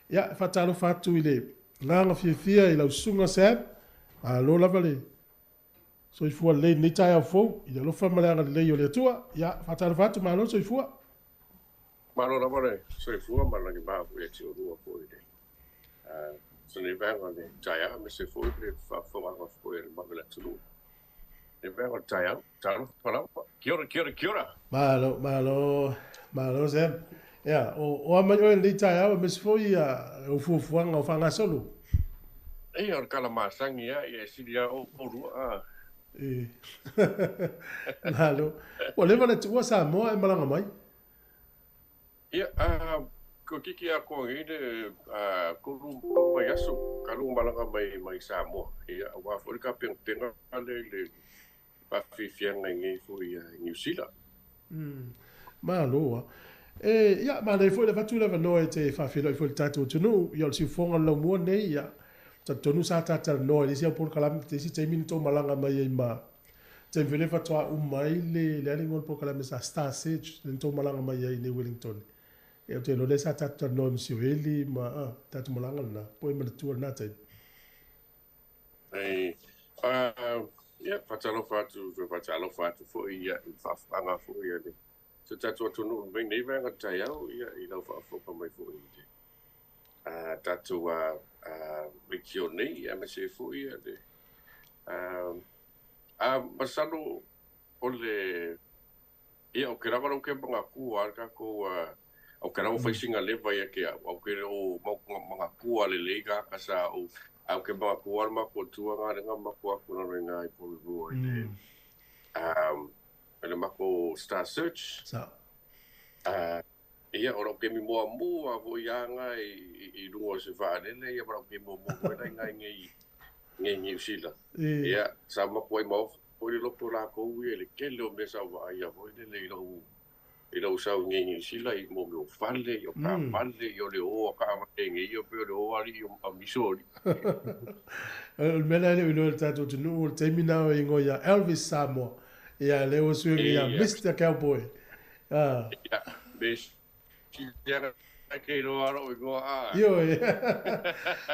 ia fatalo fatu i le laga fiafia i lau suga Sam alo lava le soifua lelei nei taeao fou i le alofa ma le aga lelei o le atua ia fatalo fatu malo soifua Malo na vale, soifua ma langi mapu e tio rua po i le. So ne venga le taia me se foi le whafonga foi le mawela tulu. Ne venga taia, talo whanau. Kia ora. malo Sam ia o amai oe lelei taeao e mesi foi o fuafuaga o faagasolu Ei, or kala masangi ia, ia siria o rua. e malo ua leva le tuua Samoa e malaga mai Ia, ko kiki a ko ngine, kuru mai aso, kalu malanga mai Samoa. Ia, wa fori ka penga le pafifianga ngi foi New Zealand. malo ia ma le foi le fatu leva no e te faafiloi foi le tatou tunu ia o le siufoga laumua nei ia tatonu sa tatalanoa i le sia polokalame te isi taimi ni tou malaga mai ai ma taimi fele fatoaʻu mai le aliga o le polokalame sa Star Sage le tou malaga mai ai nei Wellington e o te lo le sa tatalanoa i masioeli ma tatou malaga lana po e manatua lana taimi Ei, ia, fatalo fatu foi ia, whafanga foi ia ni. So tatua tunu, mai nei venga tai au, ia, i lau whafoka mai foi ni. Tatua, rikio nei, ia me se foi ia ni. Masalo, o le, ia, o ke rawa rau ke mga kua, ka ko, o ke rawa whaisinga lewa ia ke, o ke o mga kua le leiga, kasa o, au ke mga kua ma ko tua ngā renga ma kua kuna renga i pōi rua i le. Ele mako Star Search. sa Ia, ora ke mi mua vo ianga i rungo se whaanele, ia ora ke mua ngai ngai New Zealand. Ia, sa mako ai mau, pōi lopo la kou i le kele o mesa wa ia vo i lau sau New Zealand i mo meo fale, i o ka fale, i o le oa ka amatenge, i o peo le oa li o amisori. o mena ele ino le tatou tunu o le taimi nao e ingoia Elvis Samoa ia le o suenga ia Mr. Cowboy Ia, bes, kia ke roa ro i goa io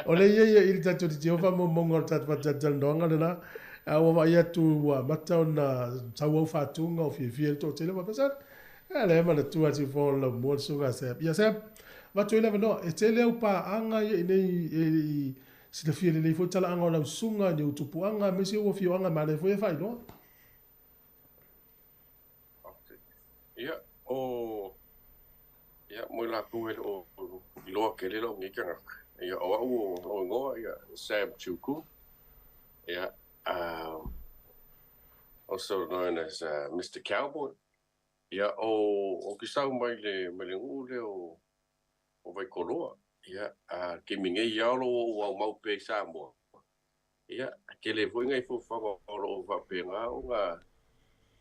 o le ia il tatou ti o fa mo mongo tatou tatou ndonga na o va ia tu wa mata na tau fa tunga o fi to tele va pasar ele ma tu ati fo la mo suga se ia se va tu le no e tele o pa anga i nei si le fi le fo tala anga la sunga ni utupu anga me se o fi anga ma le fo e fai no ia, ia, mo la kuel o loa ke le lo ngi kanga. Ia, o ngoa, ia, Sam Chookoon. Ia, also known as Mr. Cowboy. Ia, o kisau mai le ngule o vai koloa. Ia, ke minge ialo o mau pe Samoa. Ia, ke le voi ngai fo whanga o whapenga o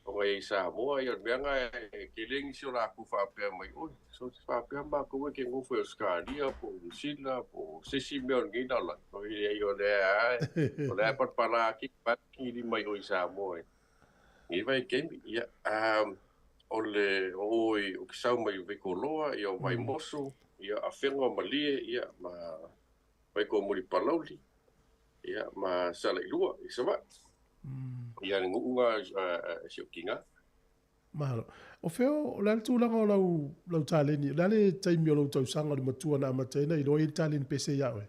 ngai Samoa, ia meanga ke lengi si o la ku whapea mai oi. So whapea ma koe ke ngofu e Australia, po New Zealand, po sisi mea ngi nala. O i o le apat pala ki paki li mai oi Samoa. Ngi vai kemi, ia, o le oi o kisau mai veko loa, ia o vai mosu, ia a whenga malie, ia ma vai ko muri palauli, ia ma sala ilua, i sawa. Ia ngunga sio kinga. Mahalo. O feo, o lale tūlanga o lau tāleni, lale taimi o lau tausanga ni matua na amatena, i roi tāleni pese iawe.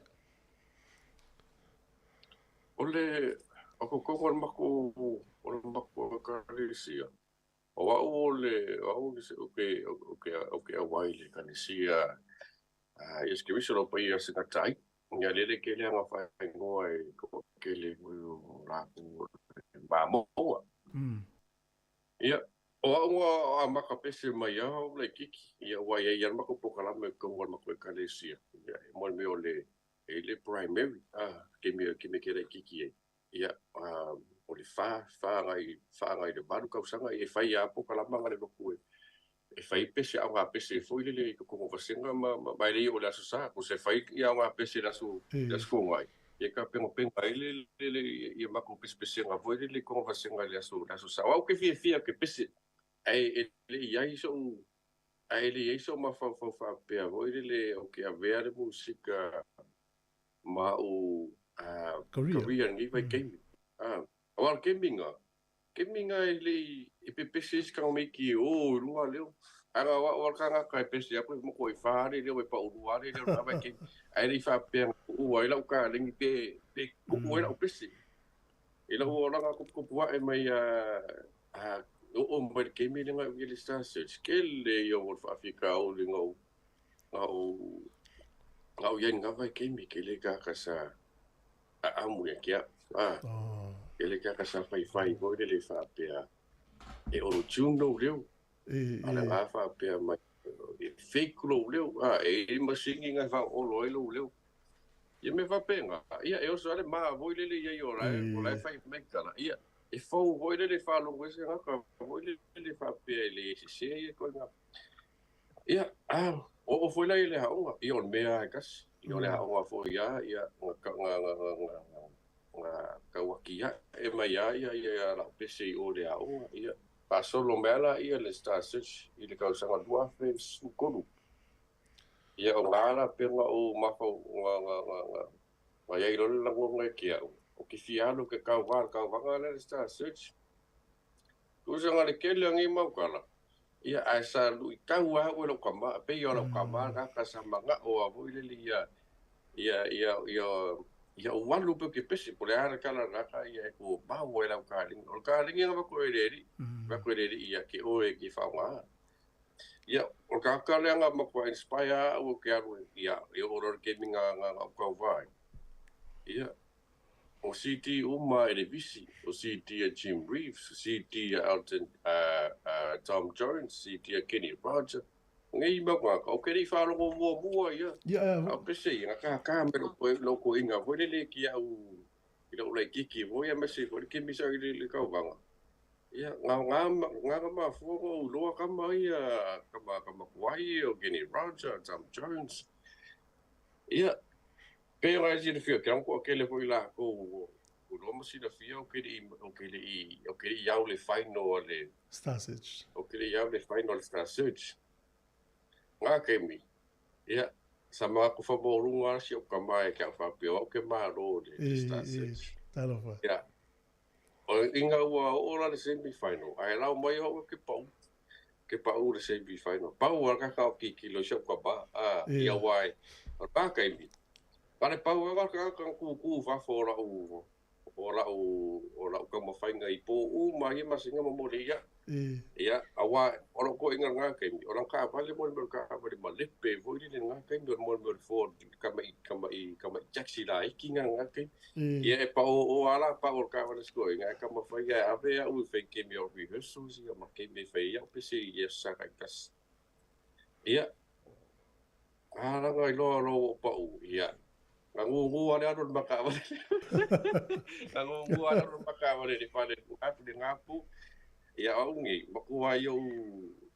O le, o kongo o mako kanisia. O au le awai le kanisia, iske miso lo pa ia sina tai, nga lele ke le anga whai ngoa e ke le o laku mamoa. Ia, o au a maka pese mai au le kiki, ia wai e ian mako pokalame kongo mako e kanisia. Ia, mo meo le primary, ke me kere kiki e. Ia, o le whaangai le baru kausanga, e whai a pokalama ngare loku e. E whai pese au ngā pese e fwile le kongo wasenga mai le o le aso sa, ko se whai i au ngā pese lasu fongai. Ia ka penga ele ia mako pese ngā fwile le kongo wasenga le aso sa. Au ke fia ke pese, ai le iai so ai le so ma fa pe vo le o ke avea de musika ma o Korean i vai gaming awal gaming le e pe peses ka me ki o lua leo anga wa kanga ka pesi apo mo ko fa le le pa o wa le vai ke ai le fa pe o ai la ka le pe ku la o pesi e la o la ko wa e mai o mo ke mi le ngai le sta search ke le yo wo fa fika o le ngau au yen nga vai ke mi ke le ka sa amu ya kia ke le ka sa fai bo le fa pe e o chuno leo ala nga fa pe mai e fake lo leo e masingi nga fa o lo leo ia me fa penga ia e o sale ma voi le ia o la fa me kala ia e fo voi le fa lo wese nga ka voi le fa pe le se ia ko nga ia o foi la ile ha o ia on mea kas ia le ha o fo ia nga ka wakia e mai ia la pese o le ha o ia pa solo mela ia le star search i le kausanga dua fe sukolu ia o ngala penga o mafo nga ia ilo la ngonga kia o ki fialo ke kauwanga le star search usanga le kele ngi maukala ia asa lu i kaua o lo kama pe yo lo kama ka samanga o avo ile ia o walu pe ke pesi por ara kala raka ia ko ba o la kaling ia ko eri ia ke o e ki fa ia o ka le nga mo ko inspire o ke aro ia o ro ke nga ko vai ia o city uma e visi o city Jim Reeves o city Alton Tom Jones city Kenny Roger ngai ma ko ke ri fa lo mo ia a pese ia ka me lo ko inga vo le ki au i lo le ki vo ia me se ko ke mi sa le ka vanga ia nga ma fo lo ka mai ka ma kwai o Kenny Roger Tom Jones ia pe ra si de fio que ko ke le foi la ko lo mo si de fio que ia le final le Star Search o que ia le final Star Search nga ke mi ia sama ko fa bo runga si o ka mai ka fa pe o ke ma ro le Star Search ia o inga o la le semi final ai la mai o ke pa o le semi final pa o ka ki lo si ko ba ia wai pa ka mi Pare pau wa ka ku fa fora o la ka mo fainga i po mai ma singa mo le ia awa o ko inga nga ke o la ka vale mo ka vale ma le pe vo ni nga ke mo for ka mai taxi la ki nga ke ia e pa o ala pa o ka vale sko nga ka mo fainga ave u fe ke mi o rehearsal si ma ke me fe ia pe se ia sa ka kas ia ala nga lo pa u ia ngangu ale anu makawale ngangu ale anu makawale di pale apu di ngapu ya ongi makua yo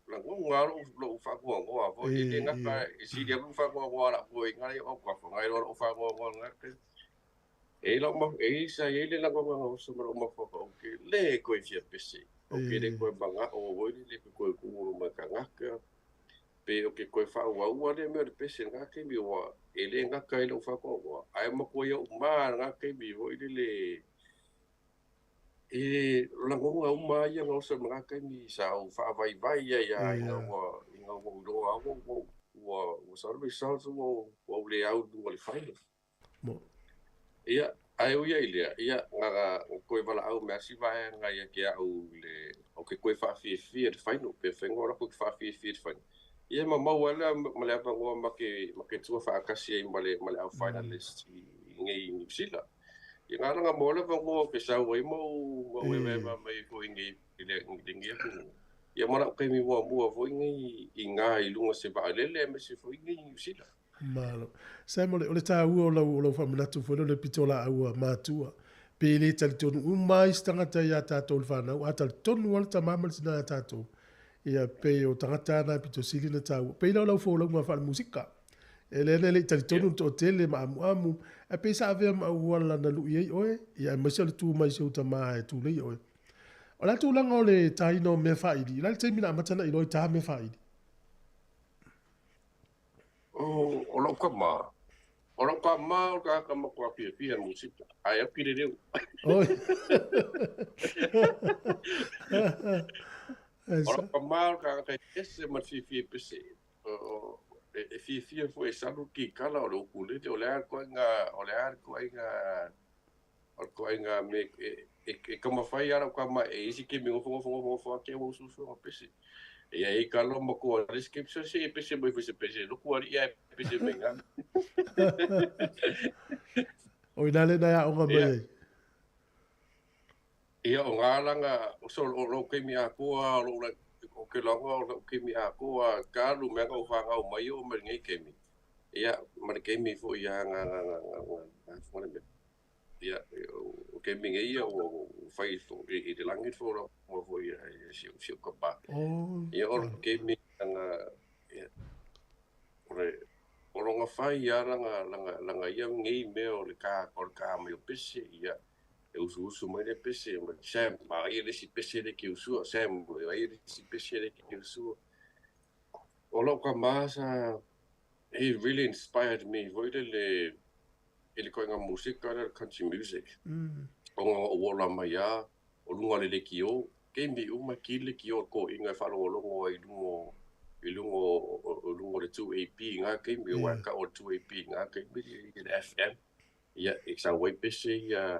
ngangu ngalo lo fa ko ngo avo ile ngaka si dia fa ko ngo ala ko ngai o ko ngai lo fa ko ngo ngaka e lo mo e sa ile la ko ngo so mo fa ko ke le ko fia pesi o ke de ko banga o wo ile ko ko makanga pe o ke ko fa wa le me pesi ngaka mi wa ele nga kai lo fa ko ai ma ko yo ma nga kai bi ho ile la ngo ma ya ngo so nga kai mi sa o fa vai ya nga lo wo so be so wo le au du le fa ia ai o ile ia nga ko bala au me si vai nga ya ke au le o ke ko fa fi fa no pe fe ngora ko fa fi fa ia ma wala ma le pa ngo ma ke tu fa kasi male au finalist ngai ni sila ia nga mo le pa ngo ke sa we mo we ma ko ngai ile ngai ko ia ma ke mi mo vo ngai lunga se ba le me se fo ngai ni sila malo Sam o le ta o lo fa mana tu fo le pitola au matua pe le tal tonu mai stanga ta ya ta tol fa na wa tal tonu wal ta mamal sina ta to ia pe o tangata na pito sili na tau pe la fo lo ma fa musika ele le tali tonu to tele ma amu e pe sa ave ma wala na lu ye oe ia ma se tu mai se uta mai tu le oe ola tu la ngole tai no me fa idi la te mina matana i lo ta me fa idi Olo kama. Olo kama o ka kama kwa pia musika. Ai pire deu. Oi. Olo kama o ka ese ma fi pese. Fi foi salu ki kala o kule o le ko inga me kama fai ara kama isi ke me fo ke o su pese. E aí kala mo ko description se pese mo foi se pese lo ko ia pese menga. Oi dale na ya onga mai. Ia o ngālanga, so lo ke mi a koa, o ke longa, o ke mi a koa, ka lu mea kau whangau mai o meri ngai ke mi. Ia, mara ke mi fo ia ngā, ia, o ke mi ngai o whai fo, i te langit fo ro, mo fo ia, siu kapa. Ia, o ke mi ia, o ronga whai ia langa ia ngai mea o le ka mai o pese, ia, e usu mai le pese ma Sam ma ia le si pese le ki usu Sam ia le si pese le ki usu o lo ka masa he really inspired me voide le ko nga musika le country music o la maya o lunga le ki o ke mi uma ki le ki o ko inga fa lo ngo i lungo le 2AP nga ke mi wa ka o 2AP nga ke mi le FM ia eksa wai pese ia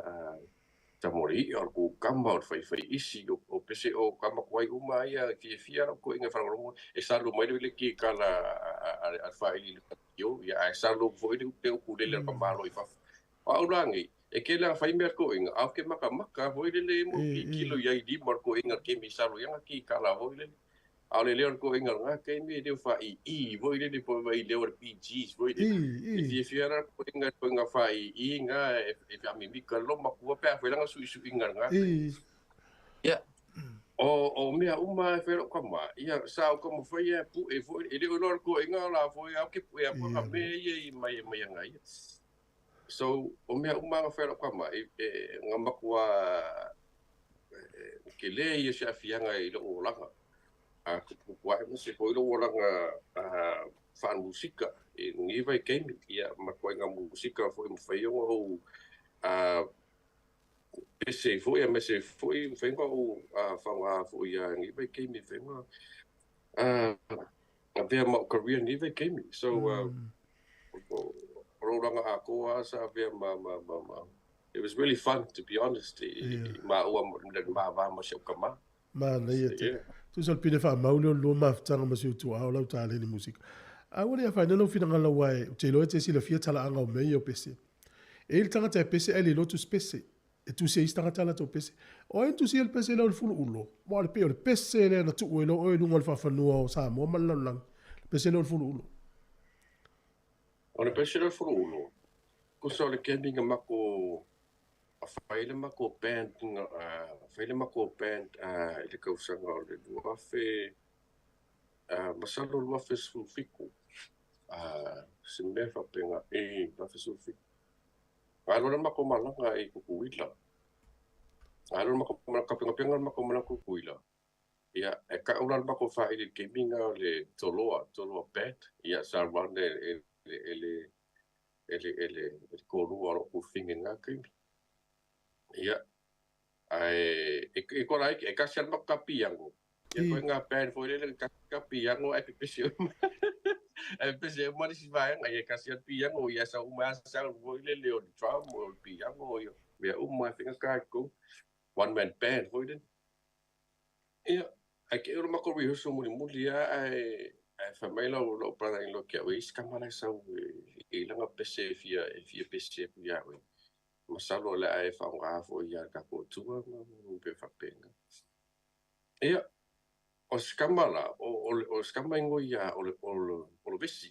tamori o ku kama o fai isi o pese o kama kwai uma ia fia ko inga fa rongo e sa lu mai le ki kala a fai yo ia e sa lu foi te ku le ka malo i fa a urangi e ke la fai mer ko inga a ke maka foi le mo ki kilo ia di mar ko inga ke mi sa lu ia ki kala foi le a le ko inga nga ke mi de fa foi le po vai le or PGs foi le fia ko inga fa inga e fa mi ka lo ma ku pa foi nga su inga nga ia o mea uma e whero kama ia sa o kama foi pu e foi e le lor ko inga la foi a ke pu e po ka me i mai nga ia so o mea uma nga whero kama e nga makua ke le ia sa fianga i lo langa a kupuai mo se foi lo langa fan musika e ngi vai game ia makua nga musika foi mo fai o pese foi me se foi venga o fanga foi ngi vai game venga a vea mo career ni vai game so rolanga a koa sa vea it was really fun to be honest ma ma se kama ma na ia tu sol pide fa maulio lo ma tanga ma siu tu au lau tale ni musika a wale ya fa no fina ngala wai te lo te si le fia tala anga o me yo pese e il tanga te pese ele lo tu spese e tu se istanga tala to pese o en tu si el pese lo fulu ulo mo al pe o pese le na tu o lo o no ngol fa fa no o sa mo mal lang pese lo fulu ulo o le pese lo fulu ulo ko so le kendinga mako faile mako band faile mako band le kausanga o le duafe masalo duafe sulfiku se me fa penga duafe sulfiku alo mako malanga e kukuila alo mako malanga penga mako malanga kukuila ia e ka ulan mako faile gaming le toloa band ia sa rande ele korua lo kufinga ngaki ia e korai e kasian makapiango ia ko nga pen foi le kapiango e pese e pese mari si vai nga e kasian piango ia sa uma sa foi le drum o piango ia uma finga ka ko one man band foi le ia ke ro mako rehearsal muli ai famela lo para lo que o is kamala sa e langa pese fia pese ia masalo le ai fa nga fo ia ka ko tua pe fa penga ia o skamala o skamango ia o vesi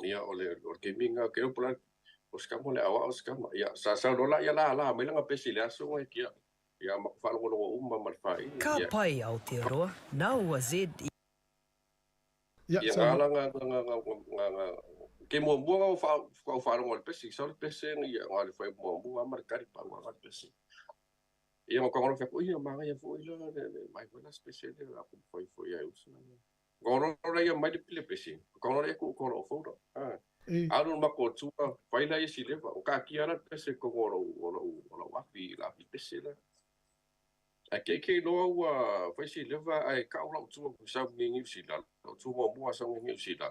ia o gaming ke o plan o skamole awa o skama ia sa no la ia la me langa pesi le aso ngai kia ia ma fa lo umma mal fa Ka pai au te roa na ua zed ia ngala nga ke mo bunga o fa ngol pesi so pesi ia ngale fa mo bunga mar kari pa ngol pesi ia mo kongolo fa ia ma ia fo ia mai bona special la ko foi ia uso Koro ia mai le pile pesi. Koro ia ku koro foto. E Alu mako tua faila ia si leva. O ka kia la pese ko oro wapi la pese la. A ke loa ua fai si leva ai ka ula tua ku sa ngi si la. Tua mo sa ngi si la.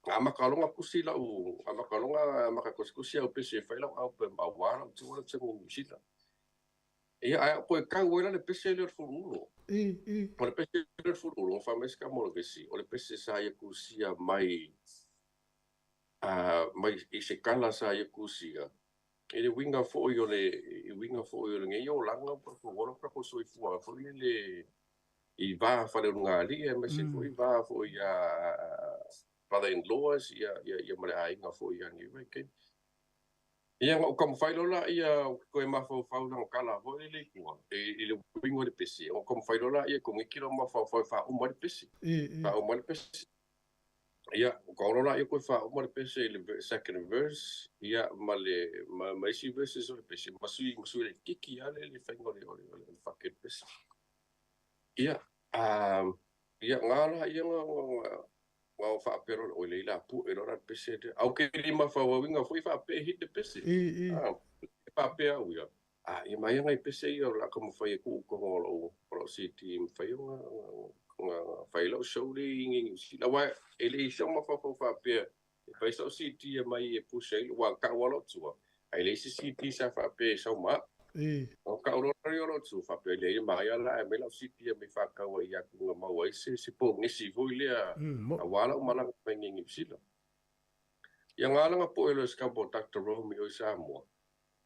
A makalonga kusi la u a makalonga makakuskusi au pese faila au pe mawara tua la ngi si la. Ia ai ko ka wela le pese le fulu. O le pese le fulu fa mes ka mo vesi. O le pese sa ia kusia mai mai I se kala sa ia kusia. E le winga fo yo le nge yo langa po wala pa ko so fu fo le I va fa le nga li e me se fo I va fo ia father in laws ia mare ai nga fo ia ni we ke. Ia o kom failo la ia ko e mafo fa na kala fo le ku e le winga de pesi o kom failo la ia ko ngi kilo mafo fa o mo de pesi. Fa o mo de pesi. Ia, koro la ia koe wha o mare pese I le second verse, ia ma isi verses o le pese, masui le kiki ale le whaingo le whake pese. Ia, ia ngala ia ngā o whaapero o le ila pu e lora pese te, au ke lima whawawinga fui whaape hit le pese. Whaape au ia. Ia mai ngai pese ia la ka mawhai e ku kongo o city mwhai nga whaila o show le ingi si la wai ele I shoma fa pe e fai so city mai e pusei wa ka wala tua ai le city sa fa pe so ma o ka ro ro tu fa pe le mai ala e me la city me fa ka wa ya ku ma wa se po ngi si vo le a wala o mala pe ngi si la ya ngala nga po ele ska po Dr. Romeo Samoa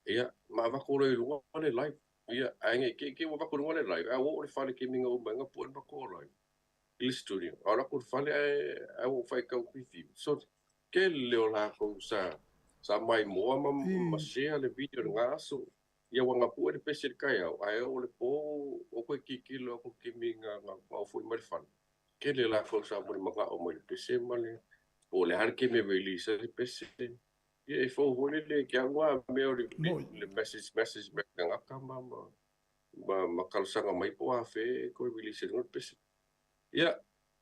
ia ma va ko le lu le live ia ai ke wa ko le live a wo le fa le ke minga o nga po ba ko live Il studio. Ora kur fale ai o fai ka pifi. So ke leo la ko sa mai mo ma share le video nga so ia wanga pu le pese kai ai o le po o ko kikilo ko kiminga nga o fu mai fan. Ke le la ko sa mo ma o mo le pese male o le har ke me veli sa le pese. Ia fo vole le ke angwa me o le message me nga kama ma kalsanga mai po a fe ko veli se no pese. Ia,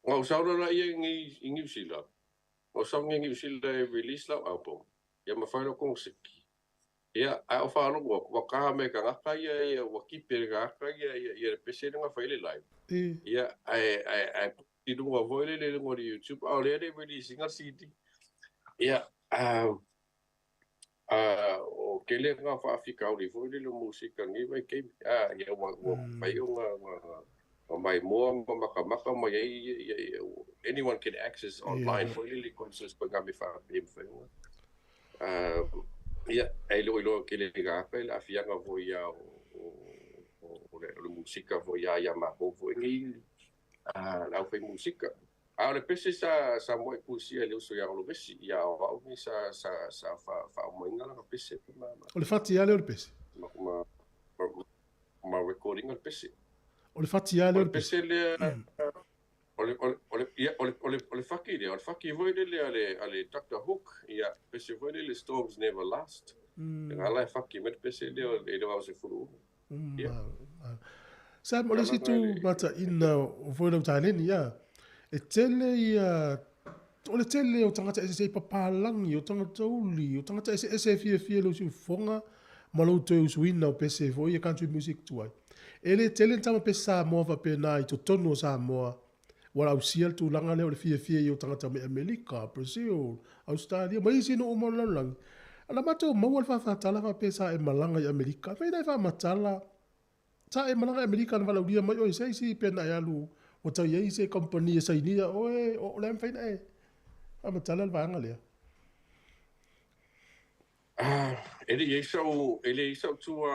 ngau saura la ia ngi usila. Ngau saura ngi usila e release la album. Ia mawhaino kong seki. Ia, ai o whaano wa kaha me ka ngaka ia wa kipe ka ngaka ia pese nga whaile live. Ia, ai tidunga voile le ngori YouTube. Au lea de release nga CD. Ia, o kele nga whaafika uri voile le musika ngi mai keimi. Ia, wa whaio nga my more maka anyone can access online for really conscious pagami fa bim fa ia ai lo que le ga pa la fianga voia o le música voia ya ma vo ngi la fe música le pese sa mo pusia le so ya lo besi ya o mi sa fa mo ngala ka pese o le fati ale o le pese ma recording al pese o le fati ale o le pese ole faki voi le Dr. Hook ia pese voi le storms never last ngala faki met pese le o se furu sa mo le situ mata ina o foi le taleni ia e tele ia o le tele o tangata ese papalangi o tangata uli o tangata ese fie lo si fonga ma lo te usuina o pese foi ia country music tuai ele tele tama pesa mo va pena I to tono sa mo wala usia tu langa le o le fie i o tangata me America Brazil Australia mai sino o mo lang ala mato mo wal fa tala fa pesa e malanga I America fa dai fa matala ta e malanga America na wala ulia mai o sei si pena ya lu o ta ye se company sa ini o le fa e a matala va ngale ele so tu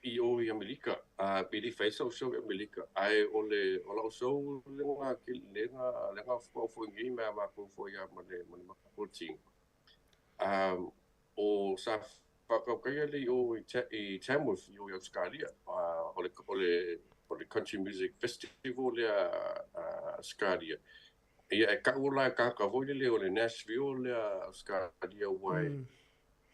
I o I Amerika pili Fiso show I Amerika ai ole ola so lenga fo ngi ma fo ya ma coaching o sa fa ka le o I Tamworth I Australia ole country music festival le Australia ia ka ola ka voi le ole Nashville le Australia wai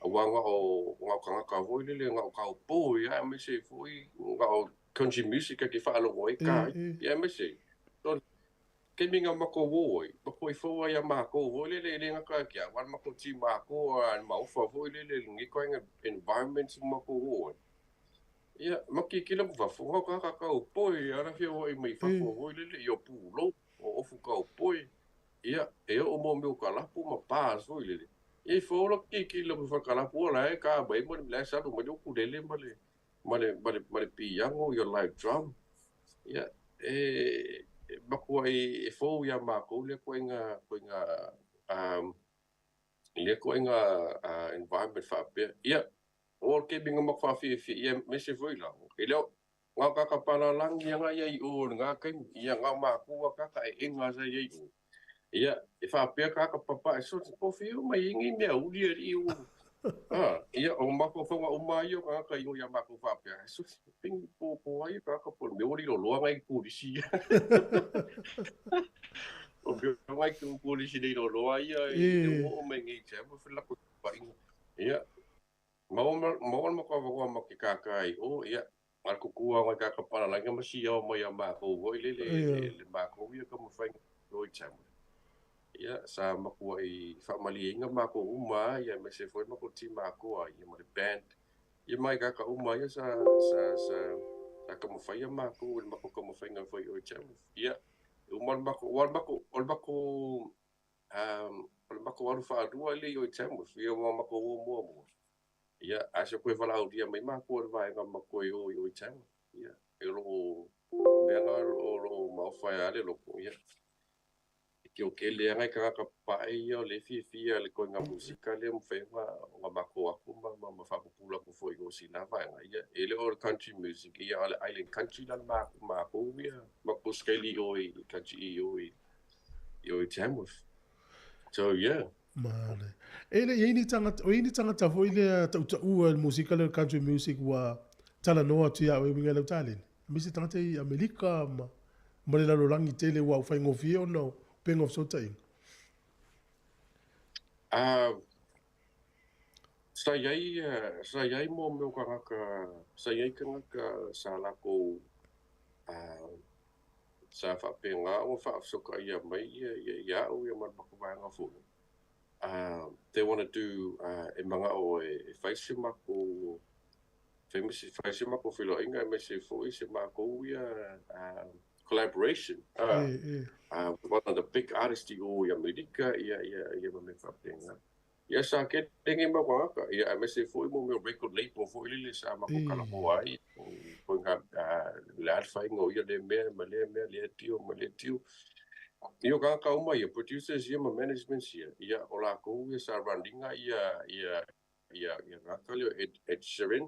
wanga o nga ka voi le nga ka po ya me se foi nga country music ke fa lo oi ka ya me se ke minga mako woi mako I fo ya mako woi le ngaka kia wan mako ti mako an mau fa woi le ngi ko environment mako woi ia maki kila fa fo ka o poi ara fi woi mai fa fo woi le yo pu lo o fu ka o poi ia o mo meu kala pu ma pa so le e fo lo ki lo fa kala pu la ka ba mo le sa mo yo ku le male pi yango your life drum ia makuai fo ya mako le ko inga le ko inga environment fa pe ia o ke binga makfa fi ia me se foi la ke le nga ka pala lang nga ia o nga ka ia nga mako ka inga sa ia ia fa pe ka papa so po fi mai ingi me uli o ia o mako fa o mai o ka yo ya mako fa pe so ping po ai ka po me ori lo ngai ku si o que vai que o polisi dei lo ai ai o me ngi che mo fela ko pa ia mo ko mo ki ka kai o ia ar ku ku wa ka ka para la nga si o mo ya ma ko o le ma ko ia ko mo fa lo che mo ia sa ma ko ai fa mali nga ma ko uma ia me se foi mo ko ti ma ko ia mo le band ia mai ka ka uma ia sa ka mo fa ia ma ko mo fa nga foi o che mo ia Umal bako waru fa dua le yo tamo fio mako mo ia asa ko vala o dia mai mako vai nga mako yo tamo ia elo bela o ma fa ale lo ia que o que le nga ka pa yo le fi le ko nga musika le mo fe nga mako akuma ma fa pula ko foi go sina vai nga ia ele o country music ia ale island country la mako ia mako skeli yo country yo tamo so yeah Mane. Ele ini tanga foi le ta u musical le country music wa tala no atu ya we ngela talin. Misi tanga te Amerika ma le la langi tele wa fa ngofio no peng of so tai. Sa yai mo meu sa yai ka sa la ko sa fa penga o fa so ka ia mai ia o ia man ko va nga fu they want to do e manga o e faisi mako famous faisi mako filo inga me se fo se mako ia collaboration one of the big artists o ia America ia me fa penga ia sa ke tengi ma ka ia me se fo mo me record label fo ile sa mako kala mo ai ko nga la fa ngo ia de me le tio Io ka uma ia producers ia ma management ia ola ko ia sa runninga ia ka le Ed Sheeran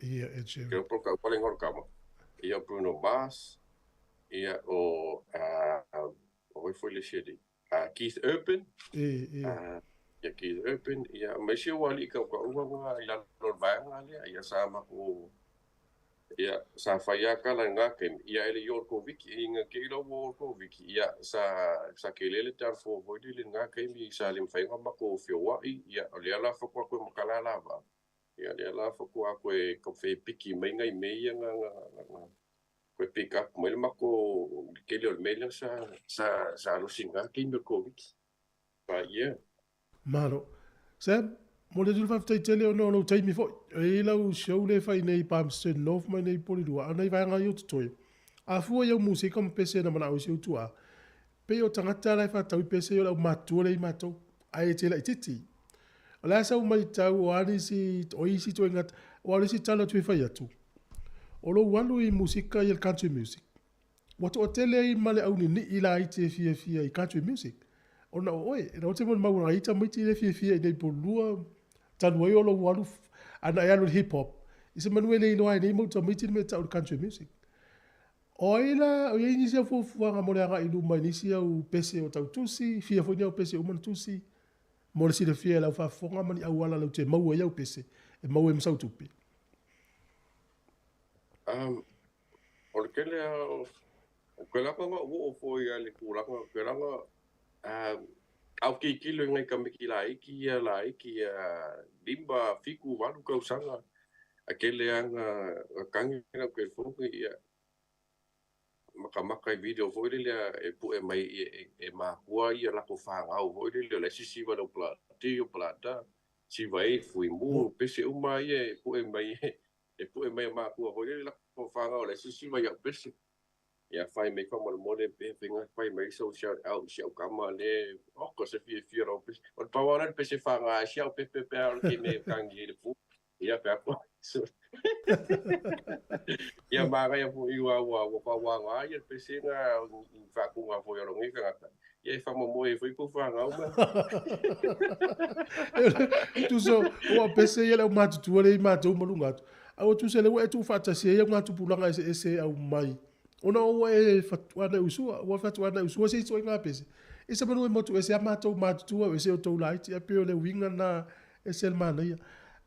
Ia que por ka paling hor kama ia Bruno Mars ia o foi le shedi Keith Urban ia Keith Urban ia me se wali ka uma ia lor banga ia sama ko ia sa faya kala ngaken ia ele Yorkovic inga kilo Yorkovic ia sa kelele tar fo vodi ngaken mi sa lim fai ngamba ko fiwa ia ole ala fo ko makala lava ia le ala fo ko fe piki mai ngai me ia nga ko pick up mai mako kele ol mele sa lo singa ki Yorkovic pa ia Maro. Sam, mo le dulfa tai tele o no tai mi fo. E la u show le fai nei pam se no mai nei poli dua. Ana i vai nga yo toi. A fu yo musika mo pese na mana o se tua. Pe o tangata la fa tau pese yo la matu le mato. Ai tele i titi. La sa u mai tau o ani si o isi to ngat o ani si tala tu fai atu. O lo walu i musika i country music. Wato o tele i male au ni ila i te fia i country music. Ona oi, na te mon maura ita miti le fia nei polua tanu ai olo walu ana ya hip hop. Isa manuele ilo ai nei mo ta miti me ta country music. Oila, o ye sia fo fuanga mo le anga ilu mai ni sia u pese o tau tusi, fia fo o pese o man tusi. Mo le sile fia la fa fonga mani au wala lau te mau ia u pese. E mau e msau tupi. o le kele ko la ko o fo ia le kulanga ko la au ki kilo ngai ka miki la iki limba fiku walu ka usanga akele anga kangi na ke foku ia makamaka video foi le e pu e mai e makua ia la ko whangau foi le sisi wa do plati o plata si vai fui mu pese uma ia e pu e mai makua foi la ko whangau le sisi wa ia pese ia fai mai fa mo le pe finga fai mai so shout out shout kama le o ko se fi ro pese o pawana pese whanga shout pe al ki me kangi le pu ia pe ako ia maga ia fu iwa wa nga ia pese nga fa ku nga fo yo ngi ka ia fa mo mo e foi ku fa nga uma tu so o pese ia le matu tu le matu mo lunga a tu se le we tu fa ta se ia matu pulanga ese au mai ona o e fatwa na usua o fatwa na usua se so nga pese ese mo mo tu ese matu tu o ese o to light ia pe le winga na ese mana ia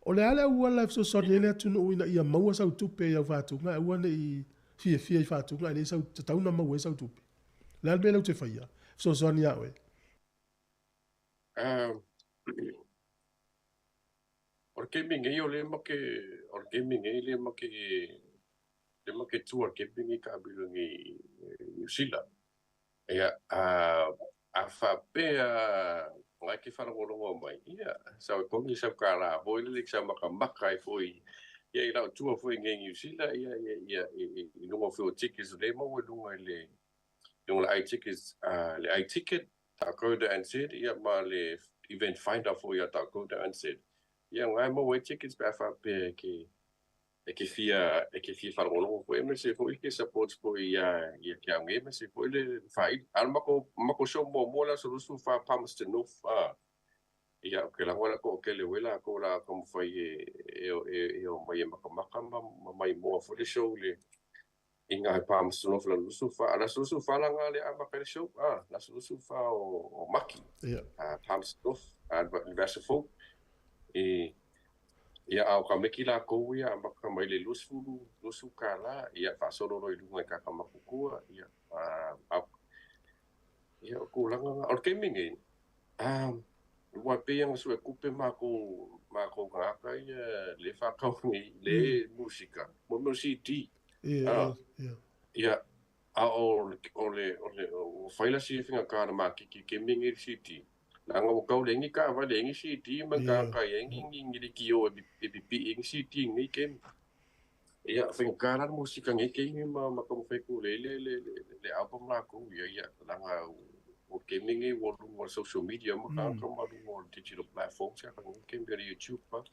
o le ala ua life so soni ele atu no ina ia maua sau tupe ia whatunga ua ne i fia i whatunga ele sau tatauna maua sau tupe le alme lau te whaia so soni awe or gaming e o le make or gaming e le make tu or gaming ka bilu ngi usila ia a fa pe ngai ki whana ngolongo mai ia sau kongi sau kara hoi le sa maka foi ia i lau tua foi ngai New Zealand ia i nunga whio tickets le mau e nunga le ai tickets le ai ticket ta kouda and said ia ma le event finder foi ia ta kouda and said ia ngai mau e tickets pa fa pe ke fia whana ngolongo foi me se foi ke support foi ia kia ngai me se foi le fai al mako show mo la solusu fa pamste no fa ia ke la wala ko ke le wela ko la como foi o mai makamaka mai mo for the show le inga pamste no la solusu fa la ngale a maka show la solusu fa o maki pamste no diverse folk ia au ka meki la ko ia maka mai le lusu kala ia fa solo roi lunga ka makukua ia ia ko langa or gaming e wa pe yang so kupe mako ngaka ia le fa ka ni le musika mo CD ia o faila si finga ka ma ki gaming e CD langa o kau lengi ka va lengi CD man ka yengi ngi ki o e CD ngi kem ia finga ka musika ngi ke ma ko fe ku le album la ko ia langa o gaming e o social media ma ka o digital platforms ka kem per YouTube pa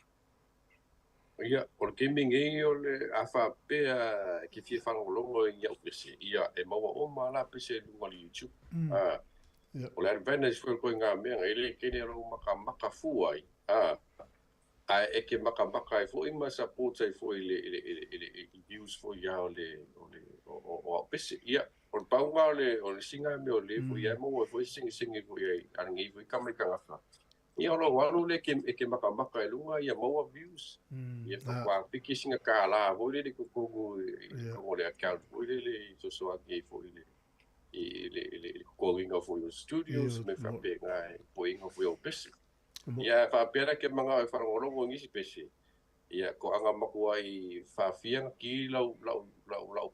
ia o gaming e o le afa pe ki fi fa longo ia ia e ma o ma la pe se lo YouTube o le advantage foi ko nga me ele ke ne ro maka fuai e ke maka e foi ma support ai foi le use foi ya o pese ia o paunga o singa me o le foi ia mo foi singi foi ai angi foi kamai kanga ia lo walu le ke maka e lunga ia mo views ia fa piki singa kala foi le ko le account foi le so agi foi le calling of your studios me fa pega point of your business ia fa pera ke manga fa ngolo ngi si pese ia ko anga makua i fa fiang ki lau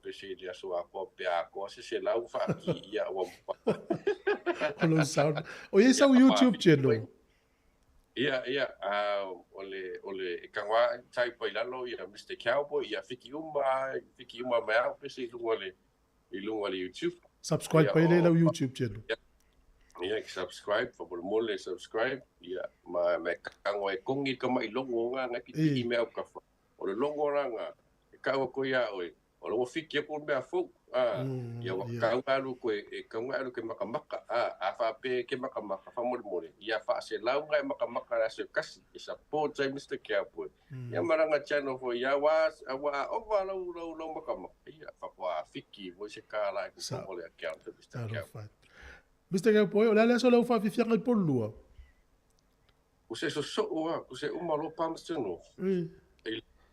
pese dia so ako pe ako se lau fa ki ia wa hello sound o ia sa YouTube channel ia ole kangwa tai pa ilalo ia Mr Cowboy ia fiki uma mai pese ilunga le YouTube subscribe pa ile lau YouTube channel ia subscribe fa bol mole subscribe ia ma kangwa e kongi ka mai longo nga ki email ka fa o le longo ranga ka ko ia o lo fiki ko me fo ia wa ka lu ko e ka nga lu ke makamaka fa pe ke makamaka fa mole ia fa se lau nga makamaka la se kasi isa po tai Mr Cowboy ia maranga channel fo ia wa lo makamaka ia fa kwa fiki vo se kala ko mole account Mr Cowboy Mr Cowboy o la so lo fa fi fianga po lua o se o se uma lo pamste no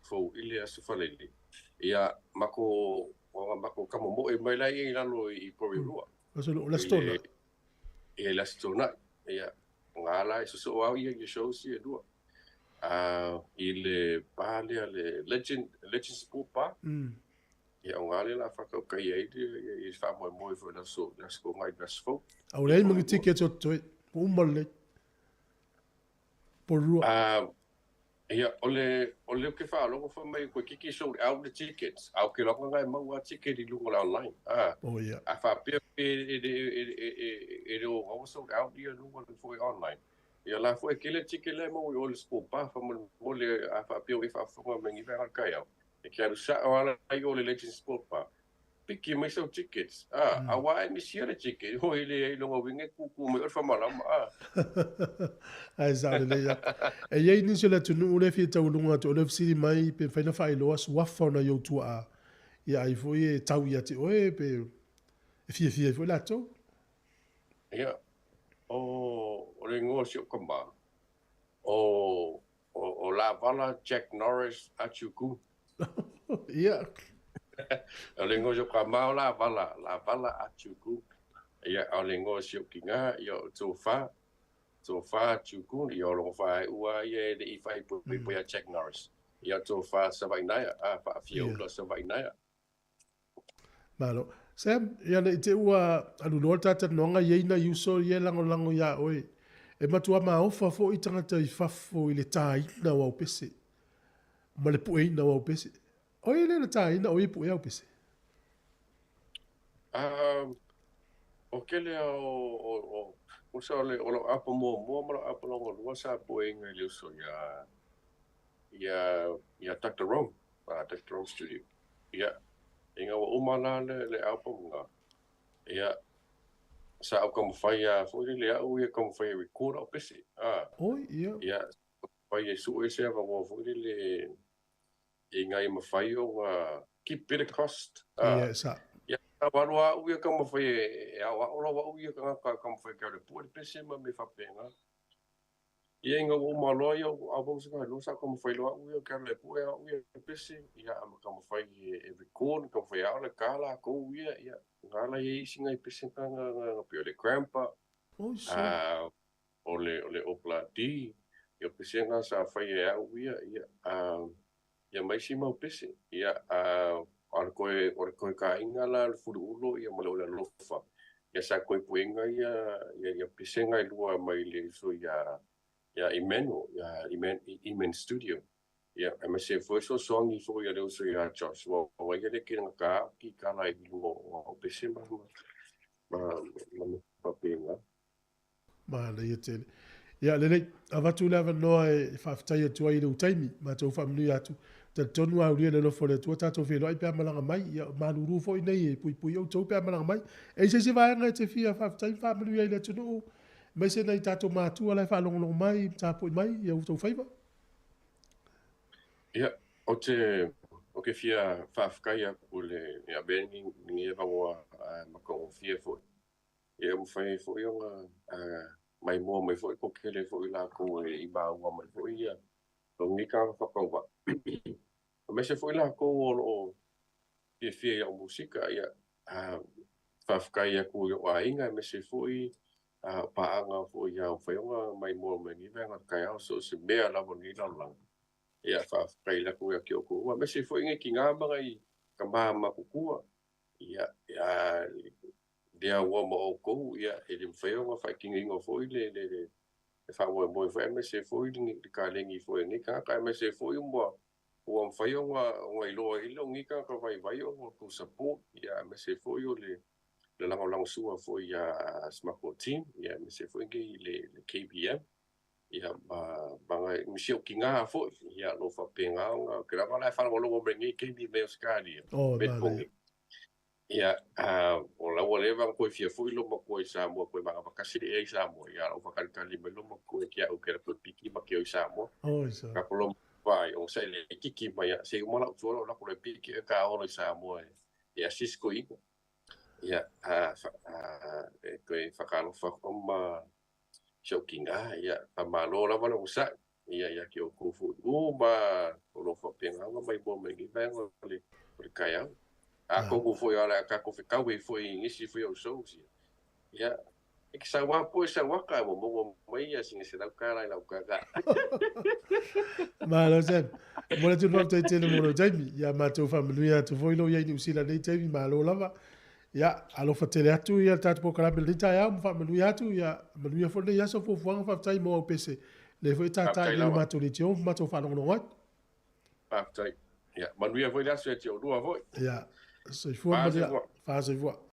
fo ile asu falele ia mako kamo mo e mai lai i lalo i Porirua. Aso la stona. E la stona ia ngala so au ia show si dua. I le pale le legend sport pa. ia o ngale la whakaukai ai i whamoe fo na so ngai nasfo. Au rei mangi tickets o toi. Umale. Porua. Ia ole ke whaalogo wha mai koe kiki sold out the tickets. Au ke longa ngai maua ticket i lunga online. Oh yeah. A whapea e o ngau sold out i lunga foi online. Ia la foi kele ticket le mau i ole skopa mole a whapea i whafunga mengi vera kai au. E kia rusa o ala i ole Legends Sport Park. Piki mai sau tickets. A wai mi siara ticket. Ho ile longa winge kuku mai orfa malama. Ai zare le ya. E yei ni sele tunu ule fi tau lunga to ole fsiri mai pe whaina whai loa swafa na yau tua a. Ia ai foi e tau ia te oe pe e fie foi lato. Ia. O le ngō si o kamba. O la vala Jack Norris a Chookoon. Ia. O le ngō si o kamba o la vala a Chookoon. Ia o le ngō si o kinga i o Tufue Chookoon i o longo whae ua i e le i whai pui a Jack Norris. Ia Tufue sa vainaia a wha fia ula sa vainaia. Malo. Sam, ia le te ua anu noa tata noanga yeina yuso ye lango ya oe. E matua ma ofa fo i tangata i fafo i le tāina wau pese. Ma le pueina wau pese. Oe le tāina o i pue au pese. O kele o sa le o lo apa mo ma lo apa longo lua sa puenga i luso ia Dr. Rome. Dr. Rome Studio. Ia. Inga wa umana le apa mga. Ia sa au kam fai fo le au ia kam fai record au pesi. Oi, ia. Ia fai e su e se va ngo fo le inga i mafai o keep bit of cost. Ia sa. Ia wa au ia kam fai e au ia kam fai ka le pu pesi ma me fa penga. Ia inga o malo ia au sa lo sa kam fai lo au ia ka le pu ia pesi ia kam fai e record kam fai au le kala ko ia ngala i singa i pesi nga pio le grandpa. Oh, so. Ole opla di ia pesi nga sa fai e au ia mai si mau pesi ia ar koe ka inga la le furu ulo ia mo le lofa ia sa koe puenga ia pesi nga i lua mai le so ia Imen Studio. Ia ma se foi so songi foi ia so ia Josh wa ia le kina ka ki kala i lo pesi ma papinga. Ma le ia tele. Ia lele avatu lava noa e whaftai atua i rau taimi ma tau whamnui atu. Te tonu au ria le lofo le tua tato whelo ai pia malanga mai ia manuru fo i nei e pui au tau pia malanga mai. E se vaenga e te fia whaftai whamnui ai le tunu mai se nei tato mātua lai whalongolong mai tāpoi mai ia utau whaiva. Ia o ke fia whafkai a pule ia beni ni e vangoa makong fia fo. Ia mo fai fo i mai mo mai fo ko kele fo i la ko i ba wa mai fo ia. O ni ka whakauwa. Me se fo i la ko o fia o musika ia whafkai a ko o ainga me se fo i paanga fo ia o whaionga mai mo mai ni venga kai au so se mea lavo ni lang. Ia whafkai la ko ia ki o ko. Me se fo i nge ki ngā mga i ka maa mapukua. Ia dia wa mo o ko ia e le whaionga whaikinga ingo fo i le whaua mo i whae me se fo i ni ka lengi fo i nika kai me se fo i mua ua whaionga ngai loa ilo ngika ka vai o ko support ia me se fo i o le lango sua fo i smako team ia me se fo i le KBM ia banga misio ki ngā fo ia lo whapenga nga kira wala e whanau longo mengi KBM o skadi ia ia o la wale van ko fia fu lo mo ko Samoa ko ba ka si e Samoa ia o fa kan li lo mo ko kia o kera ko piki ma ke o Samoa ka polo vai o sai le kiki ma ia se mo la o la ko le piki ka o Samoa ia Cisco i ia ko fa ka no fa ma shokinga ia pa malo la wala usa ia ki o ko fu o ba o lo fa penga mai bo me gi va le kaya ko foi ala ka ko Cowboy foi ngisi foi o so ia e que sa wa po sa wa ka mo mai assim se dá cara lá o cara Malo Sam Mo le tunu te te mo lo Jamie ya ma to family ya to foi lo ya ni usila nei Jamie ma lo lava ya alo fa tele atu ya tat po kala bel rita ya mo family ya tu ya mo ya fo le ya so fo fo fa tai mo pese le foi tata le ma to le tio ma to fa no no wat pa tai ya manuia foi la se tio dua foi ya so fo mo ya fa se fo